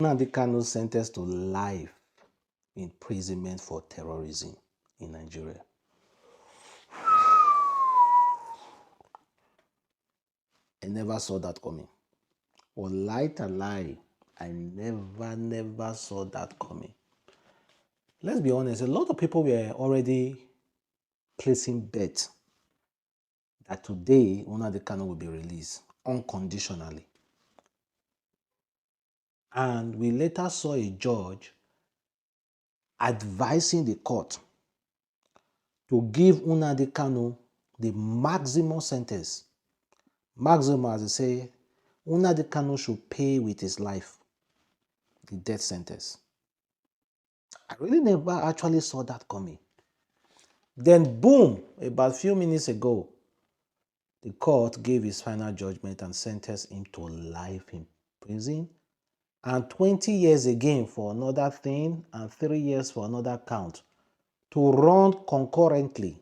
Nnamdi Kanu sentenced to life imprisonment for terrorism in Nigeria. I never saw that coming. Or lie, I never saw that coming. Let's be honest, a lot of people were already placing bets that today Nnamdi Kanu will be released unconditionally. And we later saw a judge advising the court to give Nnamdi Kanu the maximum sentence. Maximum, as they say, Nnamdi Kanu should pay with his life the death sentence. I really never actually saw that coming. Then boom, about a few minutes ago, the court gave his final judgment and sentenced him to life in prison and 20 years again for another thing and 3 years for another count to run concurrently.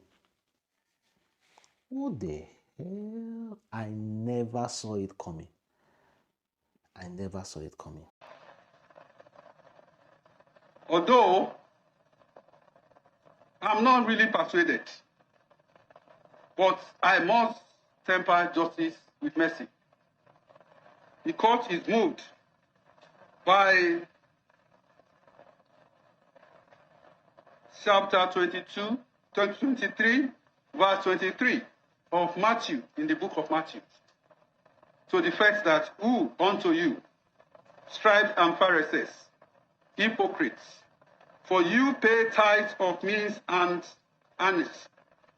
What the hell? I never saw it coming. I never saw it coming. Although I'm not really persuaded, but I must temper justice with mercy. The court is moved by chapter 23, verse 23 of Matthew, in the book of Matthew, to the fact that, "Who unto you, scribes and Pharisees, hypocrites, for you pay tithes of mint and anise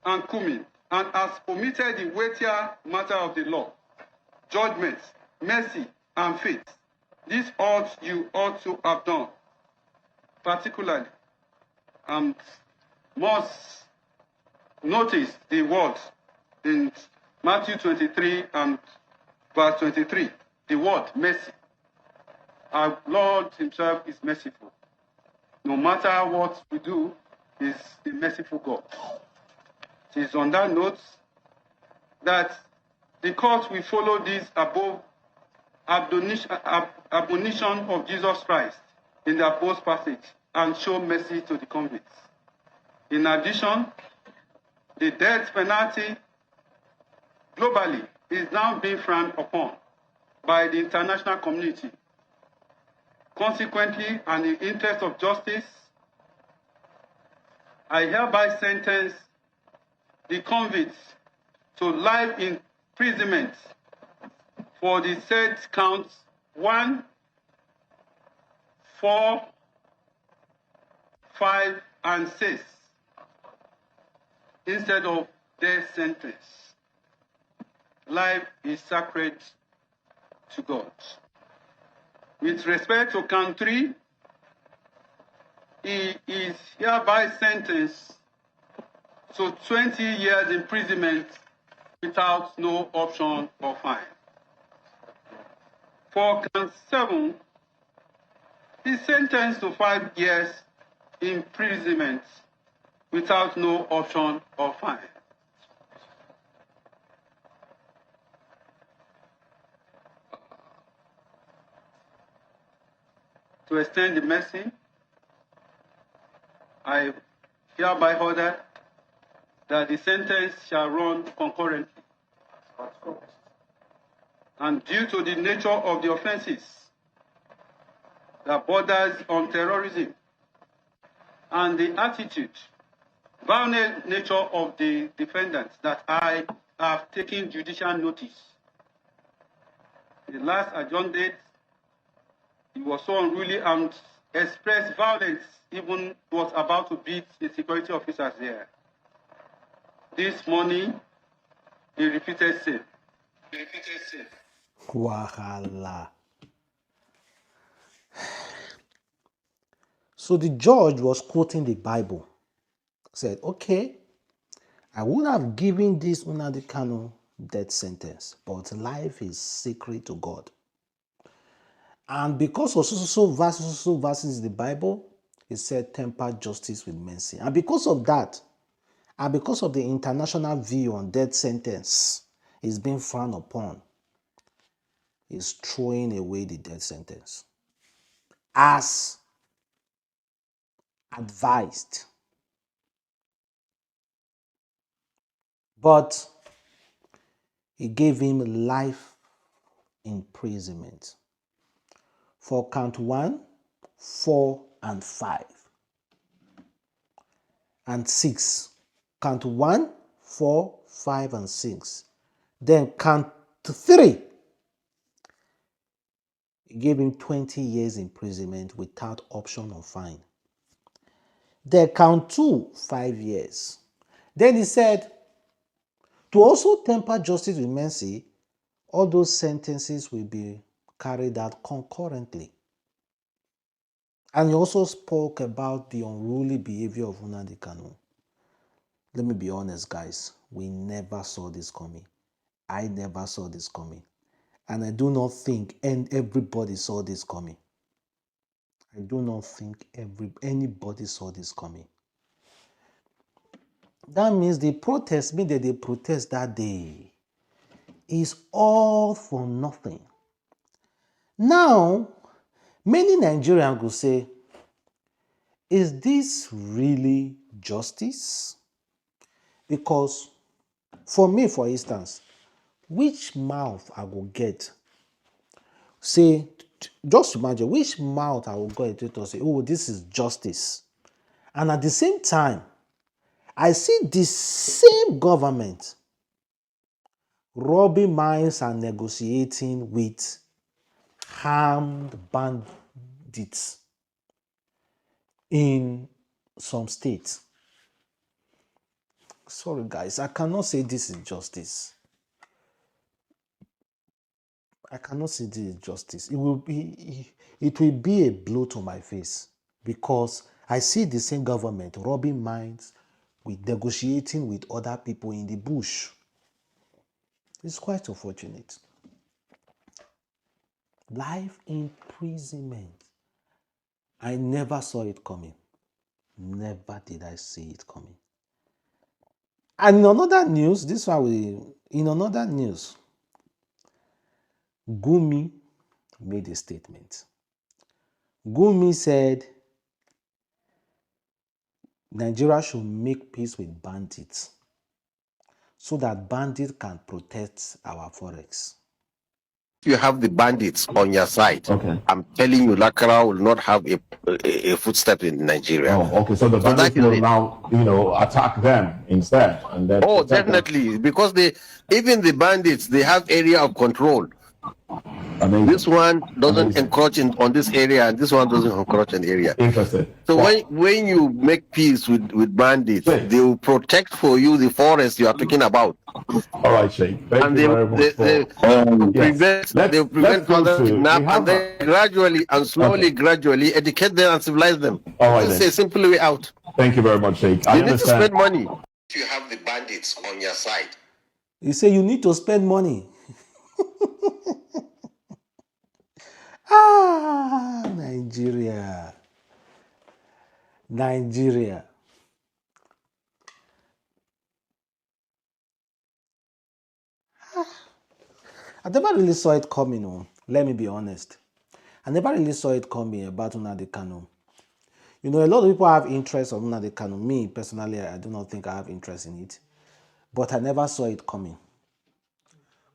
and cumin, and has omitted the weightier matter of the law, judgment, mercy, and faith. This you ought to have done, particularly, and must notice the words in Matthew 23 and verse 23, the word mercy. Our Lord himself is merciful. No matter what we do, is a merciful God. It is on that note that the court will follow this above admonition of Jesus Christ in the above passage and show mercy to the convicts. In addition, the death penalty globally is now being frowned upon by the international community. Consequently, and in the interest of justice, I hereby sentence the convicts to life imprisonment for the said counts 1, 4, 5, and 6 instead of death sentence. Life is sacred to God. With respect to count 3, he is hereby sentenced to 20 years imprisonment without no option or fine. For count 7, he is sentenced to 5 years imprisonment without no option or fine. To extend the mercy, I hereby order that the sentence shall run concurrently. And due to the nature of the offenses that borders on terrorism and the attitude, violent nature of the defendants that I have taken judicial notice. The last adjourned date, he was so unruly and expressed violence, even was about to beat the security officers there. This morning, he repeated same. Wahala. So the judge was quoting the Bible. Said, okay, I would have given this Nnamdi Kanu death sentence, but life is sacred to God. And because of so verses in the Bible, it said temper justice with mercy. And because of that, and because of the international view on death sentence is being frowned upon, is throwing away the death sentence. as advised. But he gave him life imprisonment for count 1, 4, and 5. And 6. Count 1, 4, 5, and 6. Then count 3. He gave him 20 years imprisonment without option of fine. Then count 2, 5 years. Then he said, to also temper justice with mercy, all those sentences will be carried out concurrently. And he also spoke about the unruly behavior of Nnamdi Kanu. Let me be honest, guys. We never saw this coming. I never saw this coming. And I do not think everybody saw this coming. I do not think anybody saw this coming. That means the protest, mean that they protest that day, is all for nothing. Now, many Nigerians will say, is this really justice? Because for me, for instance, which mouth I will get, say, just imagine which mouth I will go to say, oh, this is justice. And at the same time, I see the same government robbing mines and negotiating with armed bandits in some states. Sorry, guys, I cannot say this is justice. I cannot say this is justice. It will be a blow to my face because I see the same government robbing mines with negotiating with other people in the bush. It's quite unfortunate. Life imprisonment. I never saw it coming. Never did I see it coming. And in another news, Gumi made a statement. Gumi said Nigeria should make peace with bandits so that bandits can protect our forex. You have the bandits on your side. Okay. I'm telling you, Lakara will not have a footstep in Nigeria. Oh, okay. So the bandits will now, attack them instead, and then. Oh, definitely, because even the bandits, they have area of control. Amazing. This one doesn't encroach on this area, and this one doesn't encroach in the area. Interesting. So when you make peace with bandits, they will protect for you the forest you are talking about. All right, Sheikh. Thank you very much. They prevent further kidnap, and then gradually and slowly, gradually educate them and civilize them. All right, this is a simple way out. Thank you very much, Sheikh. You need to spend money. You have the bandits on your side. You say you need to spend money. Nigeria. I never really saw it coming. Let me be honest. I never really saw it coming about Nnamdi Kanu. A lot of people have interest in Nnamdi Kanu. Me, personally, I do not think I have interest in it. But I never saw it coming.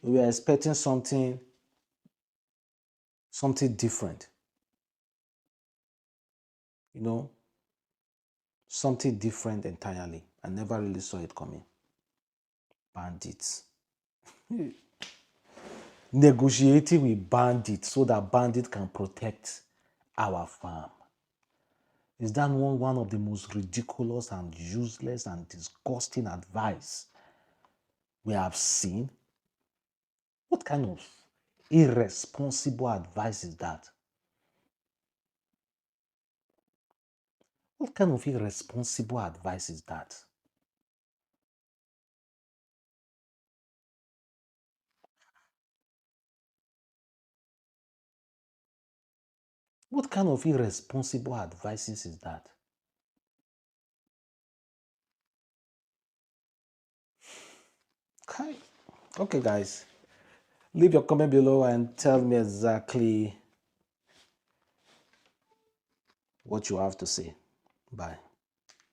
We were expecting something different. Something different entirely. I never really saw it coming. Bandits. Negotiating with bandits so that bandits can protect our farm. Is that one of the most ridiculous and useless and disgusting advice we have seen? What kind of irresponsible advice is that? What kind of irresponsible advice is that? What kind of irresponsible advices is that? Okay, guys. Leave your comment below and tell me exactly what you have to say. Bye.